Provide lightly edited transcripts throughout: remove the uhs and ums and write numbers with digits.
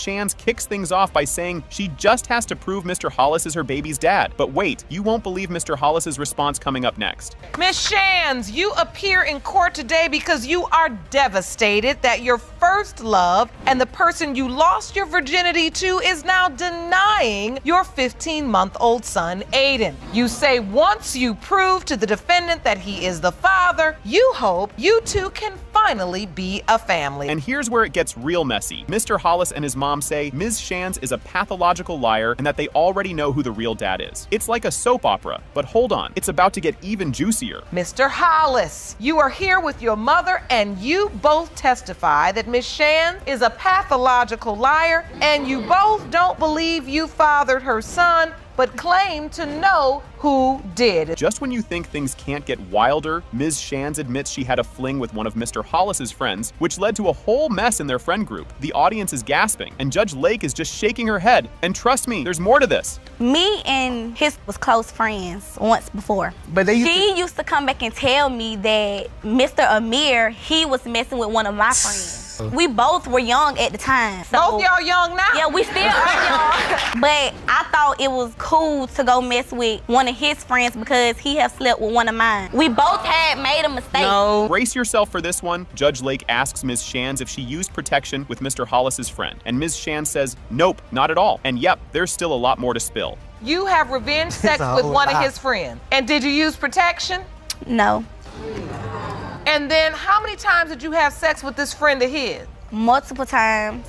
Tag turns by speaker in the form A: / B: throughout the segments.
A: Shands kicks things off by saying she just has to prove Mr. Hollis is her baby's dad. But wait, you won't believe Mr. Hollis's response coming up next.
B: Miss Shands, you appear in court today because you are devastated that your first love and the person you lost your virginity to is now denying your 15-month-old son, Aiden. You say once you prove to the defendant that he is the father, you hope you two can finally be a family.
A: And here's where it gets real messy. Mr. Hollis and his mom say Ms. Shands is a pathological liar and that they already know who the real dad is. It's like a soap opera, but hold on, it's about to get even juicier.
B: Mr. Hollis, you are here with your mother and you both testify that Ms. Shands is a pathological liar and you both don't believe you fathered her son, but claim to know who did.
A: Just when you think things can't get wilder, Ms. Shands admits she had a fling with one of Mr. Hollis's friends, which led to a whole mess in their friend group. The audience is gasping, and Judge Lake is just shaking her head. And trust me, there's more to this.
C: Me and his was close friends once before.
D: But
C: she used to come back and tell me that Mr. Amir, he was messing with one of my friends. We both were young at the time. So,
B: both y'all young now?
C: Yeah, we still are young. But I thought it was cool to go mess with one of his friends because he had slept with one of mine. We both had made a mistake.
B: No.
A: Brace yourself for this one. Judge Lake asks Ms. Shands if she used protection with Mr. Hollis's friend. And Ms. Shands says, nope, not at all. And yep, there's still a lot more to spill.
B: You have revenge sex with one of his friends. And did you use protection?
C: No.
B: And then how many times did you have sex with this friend of his?
C: Multiple times.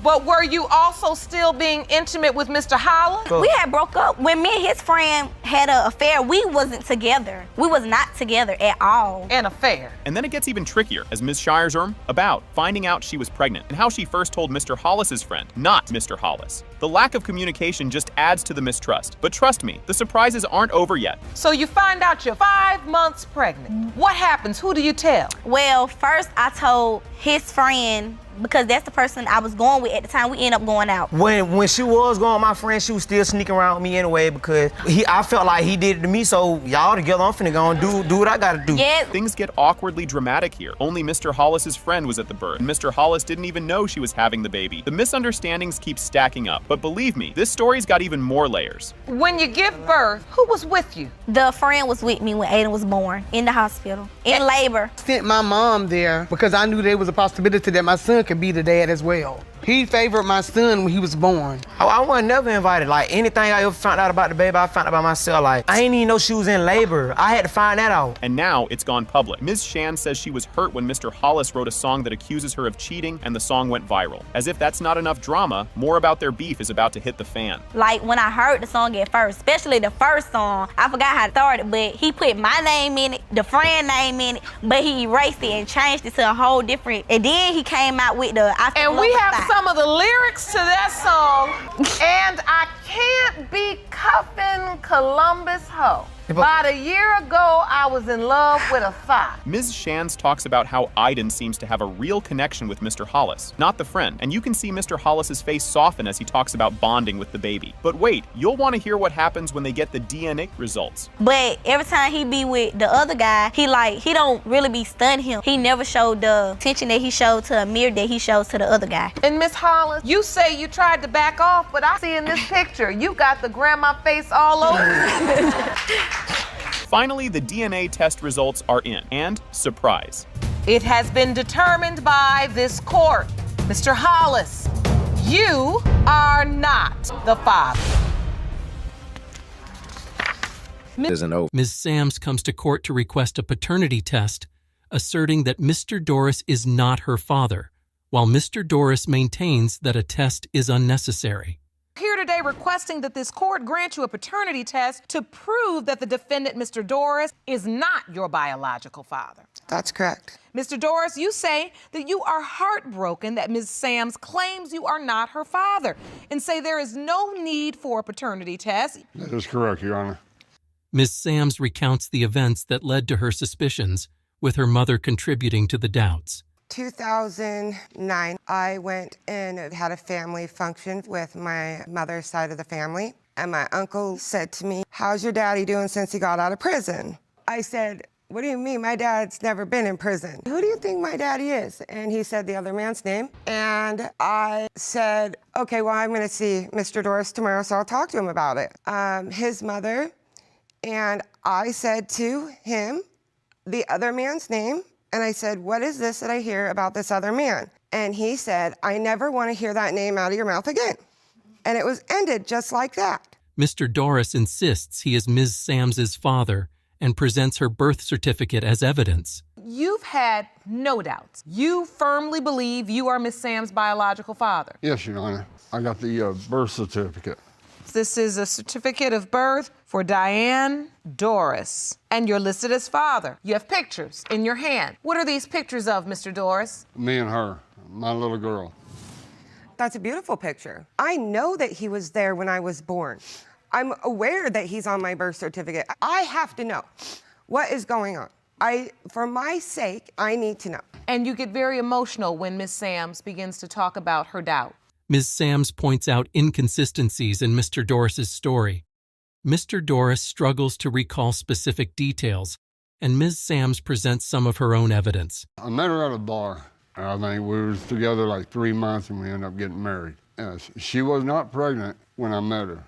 B: But were you also still being intimate with Mr. Hollis?
C: We had broke up. When me and his friend had an affair, we wasn't together. We was not together at all.
B: An affair.
A: And then it gets even trickier as Ms. Shire's about finding out she was pregnant and how she first told Mr. Hollis's friend, not Mr. Hollis. The lack of communication just adds to the mistrust. But trust me, the surprises aren't over yet.
B: So you find out you're 5 months pregnant. What happens? Who do you tell?
C: Well, first I told his friend because that's the person I was going with at the time. We ended up going out.
D: When she was going with my friend, she was still sneaking around with me anyway because I felt like he did it to me, so y'all together, I'm finna go and do what I gotta do.
C: Yeah.
A: Things get awkwardly dramatic here. Only Mr. Hollis's friend was at the birth, and Mr. Hollis didn't even know she was having the baby. The misunderstandings keep stacking up, but believe me, this story's got even more layers.
B: When you give birth, who was with you?
C: The friend was with me when Aiden was born, in the hospital, in labor.
E: Sent my mom there because I knew there was a possibility that my son could be the dad as well. He favored my son when he was born.
D: I wasn't never invited. Like, anything I ever found out about the baby, I found out about myself. Like, I ain't even know she was in labor. I had to find that out.
A: And now it's gone public. Ms. Shands says she was hurt when Mr. Hollis wrote a song that accuses her of cheating, and the song went viral. As if that's not enough drama, more about their beef is about to hit the fan.
C: Like, when I heard the song at first, especially the first song, I forgot how it started, but he put my name in it, the friend name in it, but he erased it and changed it to a whole different, and then he came out with the I
B: And we have some of the lyrics to that song. And I can't be cuffing Columbus hoe. About a year ago, I was in love with a thought.
A: Ms. Shands talks about how Aiden seems to have a real connection with Mr. Hollis, not the friend. And you can see Mr. Hollis's face soften as he talks about bonding with the baby. But wait, you'll want to hear what happens when they get the DNA results.
C: But every time he be with the other guy, he don't really be stunned him. He never showed the attention that he showed to Amir that he shows to the other guy.
B: And Miss Hollis, you say you tried to back off, but I see in this picture, you got the grandma face all over.
A: Finally, the DNA test results are in, and surprise.
B: It has been determined by this court. Mr. Hollis, you are not the father.
F: Ms. Sams comes to court to request a paternity test, asserting that Mr. Doris is not her father, while Mr. Doris maintains that a test is unnecessary.
B: Here today requesting that this court grant you a paternity test to prove that the defendant, Mr. Doris, is not your biological father.
E: That's correct.
B: Mr. Doris, you say that you are heartbroken that Ms. Sams claims you are not her father and say there is no need for a paternity test.
G: That is correct, Your Honor.
F: Ms. Sams recounts the events that led to her suspicions, with her mother contributing to the doubts.
H: 2009, I went and had a family function with my mother's side of the family. And my uncle said to me, "How's your daddy doing since he got out of prison?" I said, what do you mean? My dad's never been in prison. Who do you think my daddy is? And he said the other man's name. And I said, okay, well, I'm gonna see Mr. Doris tomorrow, so I'll talk to him about it. His mother, and I said to him the other man's name, and I said, what is this that I hear about this other man? And he said, I never wanna hear that name out of your mouth again. And it was ended just like that.
F: Mr. Doris insists he is Ms. Sams's father and presents her birth certificate as evidence.
B: You've had no doubts. You firmly believe you are Miss Sam's biological father.
G: Yes, Your Honor. I got the birth certificate.
B: This is a certificate of birth for Diane Doris, and you're listed as father. You have pictures in your hand. What are these pictures of, Mr. Doris?
G: Me and her, my little girl.
H: That's a beautiful picture. I know that he was there when I was born. I'm aware that he's on my birth certificate. I have to know what is going on. For my sake, I need to know.
B: And you get very emotional when Miss Sams begins to talk about her doubt.
F: Ms. Sams points out inconsistencies in Mr. Doris's story. Mr. Doris struggles to recall specific details, and Ms. Sams presents some of her own evidence.
G: I met her at a bar. I think we were together like 3 months and we ended up getting married. Yes, she was not pregnant when I met her.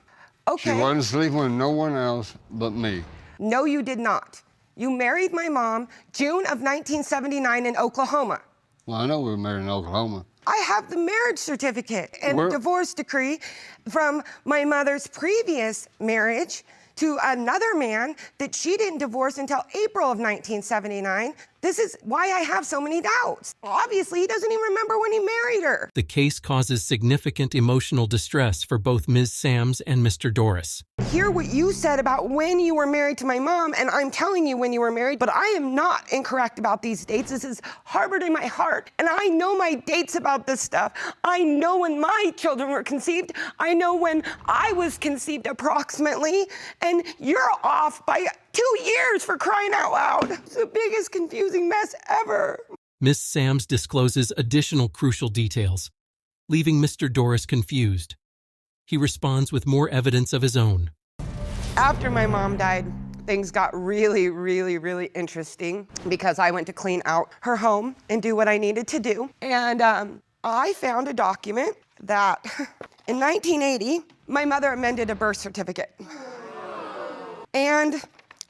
H: Okay.
G: She wasn't sleeping with no one else but me.
H: No, you did not. You married my mom June of 1979 in Oklahoma.
G: Well, I know we were married in Oklahoma.
H: I have the marriage certificate and
G: Where-
H: divorce decree from my mother's previous marriage to another man that she didn't divorce until April of 1979. This is why I have so many doubts. Obviously, he doesn't even remember when he married her.
F: The case causes significant emotional distress for both Ms. Sams and Mr. Doris.
H: Hear what you said about when you were married to my mom, and I'm telling you when you were married, but I am not incorrect about these dates. This is harbored in my heart, and I know my dates about this stuff. I know when my children were conceived. I know when I was conceived approximately, and you're off by 2 years, for crying out loud. It's the biggest confusing mess ever.
F: Ms. Sams discloses additional crucial details, leaving Mr. Doris confused. He responds with more evidence of his own.
H: After my mom died, things got really, really, really interesting because I went to clean out her home and do what I needed to do. And I found a document that in 1980, my mother amended a birth certificate. And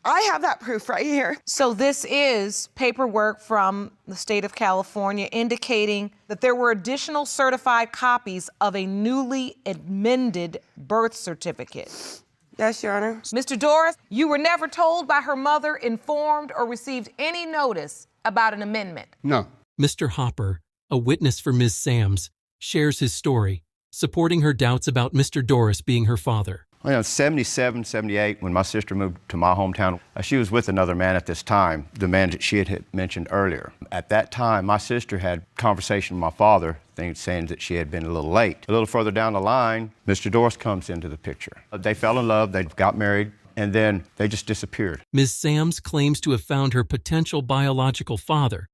H: I have that proof right here.
B: So this is paperwork from the state of California indicating that there were additional certified copies of a newly amended birth certificate.
H: Yes, Your Honor.
B: Mr. Doris, you were never told by her mother, informed, or received any notice about an amendment.
G: No.
F: Mr. Hopper, a witness for Ms. Sams, shares his story, supporting her doubts about Mr. Doris being her father.
I: Well, in 77, 78, when my sister moved to my hometown, she was with another man at this time, the man that she had mentioned earlier. At that time, my sister had a conversation with my father, saying that she had been a little late. A little further down the line, Mr. Doris comes into the picture. They fell in love, they got married, and then they just disappeared.
F: Ms. Sams claims to have found her potential biological father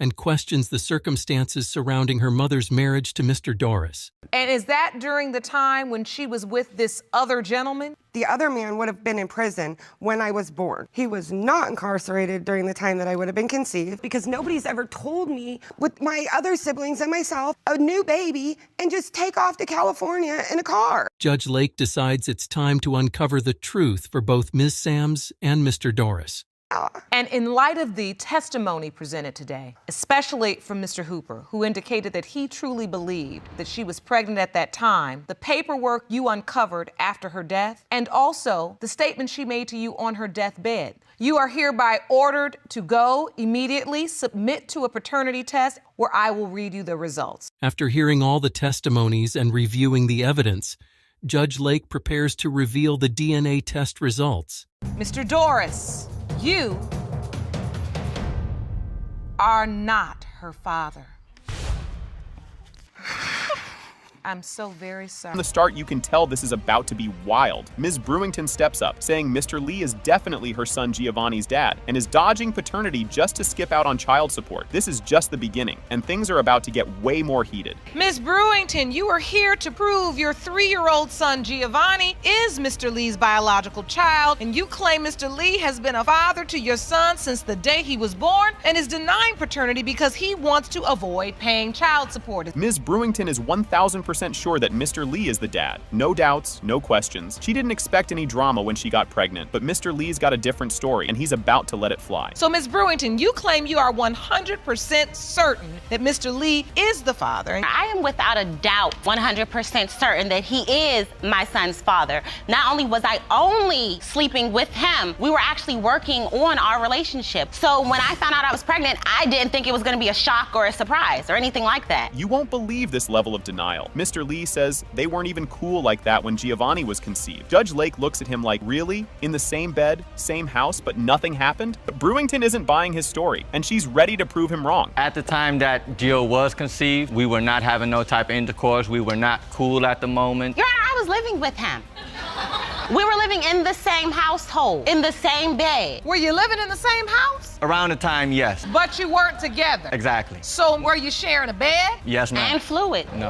F: and questions the circumstances surrounding her mother's marriage to Mr. Doris.
B: And is that during the time when she was with this other gentleman?
H: The other man would have been in prison when I was born. He was not incarcerated during the time that I would have been conceived because nobody's ever told me, with my other siblings and myself, a new baby and just take off to California in a car.
F: Judge Lake decides it's time to uncover the truth for both Ms. Sams and Mr. Doris.
B: And in light of the testimony presented today, especially from Mr. Hooper, who indicated that he truly believed that she was pregnant at that time, the paperwork you uncovered after her death, and also the statement she made to you on her deathbed, you are hereby ordered to go immediately submit to a paternity test where I will read you the results.
F: After hearing all the testimonies and reviewing the evidence, Judge Lake prepares to reveal the DNA test results.
B: Mr. Doris, you are not her father. I'm so very sorry.
A: From the start, you can tell this is about to be wild. Ms. Brewington steps up, saying Mr. Lee is definitely her son Giovanni's dad and is dodging paternity just to skip out on child support. This is just the beginning, and things are about to get way more heated.
B: Ms. Brewington, you are here to prove your 3-year-old son Giovanni is Mr. Lee's biological child, and you claim Mr. Lee has been a father to your son since the day he was born and is denying paternity because he wants to avoid paying child support.
A: Ms. Brewington is 1,000% sure that Mr. Lee is the dad. No doubts, no questions. She didn't expect any drama when she got pregnant, but Mr. Lee's got a different story, and he's about to let it fly.
B: So, Ms. Brewington, you claim you are 100% certain that Mr. Lee is the father.
J: I am without a doubt 100% certain that he is my son's father. Not only was I only sleeping with him, we were actually working on our relationship. So when I found out I was pregnant, I didn't think it was going to be a shock or a surprise or anything like that.
A: You won't believe this level of denial. Mr. Lee says they weren't even cool like that when Giovanni was conceived. Judge Lake looks at him like, really? In the same bed, same house, but nothing happened? But Brewington isn't buying his story, and she's ready to prove him wrong.
K: At the time that Gio was conceived, we were not having no type of intercourse. We were not cool at the moment.
J: Your Honor, I was living with him. We were living in the same household, in the same bed.
B: Were you living in the same house?
K: Around the time, yes.
B: But you weren't together?
K: Exactly.
B: So were you sharing a bed?
K: Yes, ma'am.
J: And fluid.
K: No.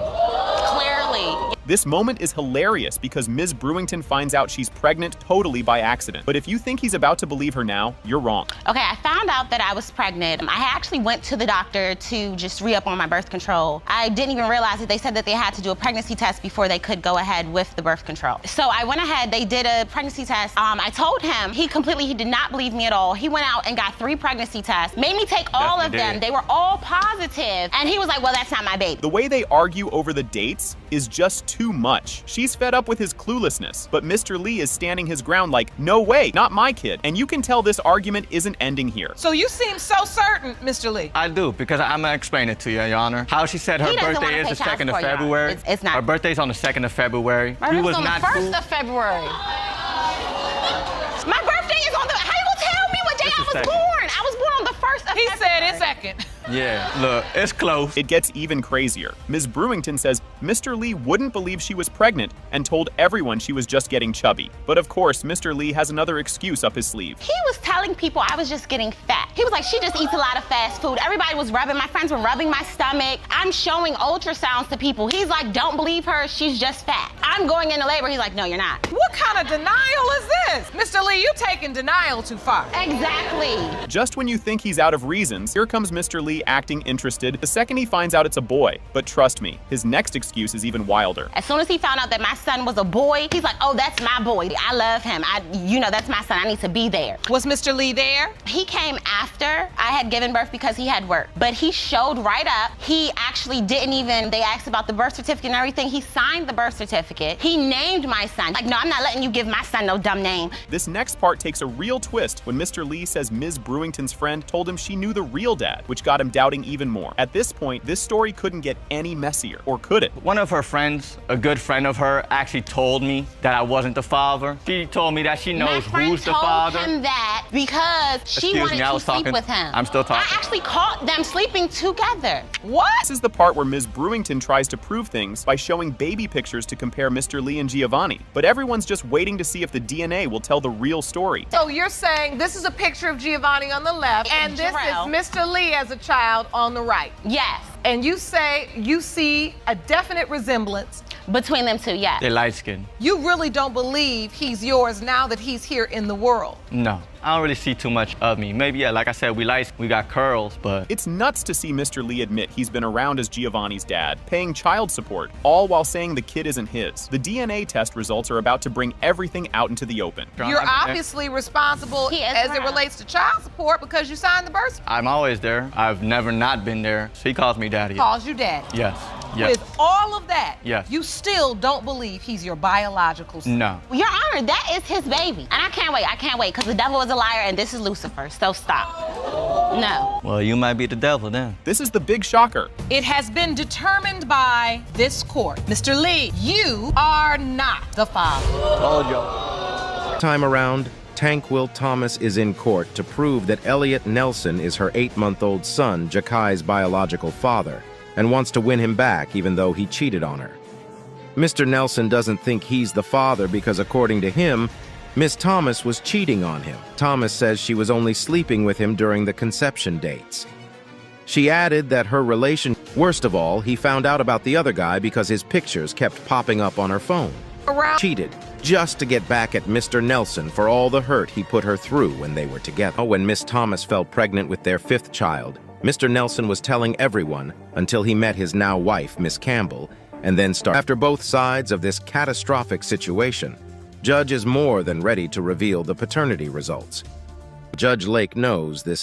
J: Clearly.
A: This moment is hilarious because Ms. Brewington finds out she's pregnant totally by accident. But if you think he's about to believe her now, you're wrong.
J: Okay, I found out that I was pregnant. I actually went to the doctor to just re-up on my birth control. I didn't even realize that they said that they had to do a pregnancy test before they could go ahead with the birth control. So I went ahead, they did a pregnancy test. I told him, he did not believe me at all. He went out and got 3 pregnancy tests, made me take all of them. They were all positive. And he was like, well, that's not my baby.
A: The way they argue over the dates is just too much. She's fed up with his cluelessness, but Mr. Lee is standing his ground like, no way, not my kid. And you can tell this argument isn't ending here.
B: So you seem so certain, Mr. Lee.
K: I do, because I'm gonna explain it to you, Your Honor. How she said her birthday is the 2nd of February.
J: It's not.
K: Her birthday's on the 2nd of February.
J: My birthday's on the 1st of February. My birthday is on the, how you gonna tell me what day I was born? I was born on the 1st of February.
B: He said it's 2nd.
K: Yeah, look, it's close.
A: It gets even crazier. Ms. Brewington says Mr. Lee wouldn't believe she was pregnant and told everyone she was just getting chubby. But of course, Mr. Lee has another excuse up his sleeve.
J: He was telling people I was just getting fat. He was like, she just eats a lot of fast food. Everybody was rubbing, my friends were rubbing my stomach. I'm showing ultrasounds to people. He's like, don't believe her, she's just fat. I'm going into labor. He's like, no, you're not.
B: What kind of denial is this? Mr. Lee, you taking denial too far.
J: Exactly.
A: Just when you think he's out of reasons, here comes Mr. Lee acting interested the second he finds out it's a boy. But trust me, his next excuse is even wilder.
J: As soon as he found out that my son was a boy, he's like, oh, that's my boy. I love him. That's my son. I need to be there.
B: Was Mr. Lee there?
J: He came after I had given birth because he had work. But he showed right up. He actually didn't even, they asked about the birth certificate and everything. He signed the birth certificate. He named my son. Like, no, I'm not letting you give my son no dumb name.
A: This next part takes a real twist when Mr. Lee says Ms. Brewington's friend told him she knew the real dad, which got him doubting even more. At this point, this story couldn't get any messier, or could it?
K: One of her friends, a good friend of her, actually told me that I wasn't the father. She told me that she knows who's the father.
J: My friend told him that because she wanted to sleep with him.
K: I'm still talking.
J: I actually caught them sleeping together.
B: What?
A: This is the part where Ms. Brewington tries to prove things by showing baby pictures to compare Mr. Lee and Giovanni. But everyone's just waiting to see if the DNA will tell the real story.
B: So you're saying this is a picture of Giovanni on the left, and this is Mr. Lee as a child on the right?
J: Yes.
B: And you say you see a definite resemblance
J: between them two, yes.
K: They're light skinned.
B: You really don't believe he's yours now that he's here in the world?
K: No. I don't really see too much of me. Maybe, yeah, like I said, we got curls, but...
A: It's nuts to see Mr. Lee admit he's been around as Giovanni's dad, paying child support, all while saying the kid isn't his. The DNA test results are about to bring everything out into the open.
B: You're obviously responsible as it relates to child support because you signed the birth certificate.
K: I'm always there. I've never not been there. So he calls me daddy.
B: Calls you daddy?
K: Yes. Yes.
B: With all of that,
K: yes,
B: you still don't believe he's your biological son?
K: No.
J: Your Honor, that is his baby. And I can't wait, because the devil is a liar and this is Lucifer, so stop. No.
K: Well, you might be the devil then.
A: This is the big shocker.
B: It has been determined by this court. Mr. Lee, you are not the father.
K: Told y'all.
L: Time around, Tank Will Thomas is in court to prove that Elliot Nelson is her 8-month-old son, Jakai's biological father, and wants to win him back even though he cheated on her. Mr. Nelson doesn't think he's the father because, according to him, Miss Thomas was cheating on him. Thomas says she was only sleeping with him during the conception dates. She added that her relation... Worst of all, he found out about the other guy because his pictures kept popping up on her phone. Cheated, just to get back at Mr. Nelson for all the hurt he put her through when they were together. When Miss Thomas fell pregnant with their 5th child, Mr. Nelson was telling everyone until he met his now wife, Miss Campbell, and then started. After both sides of this catastrophic situation, Judge is more than ready to reveal the paternity results. Judge Lake knows this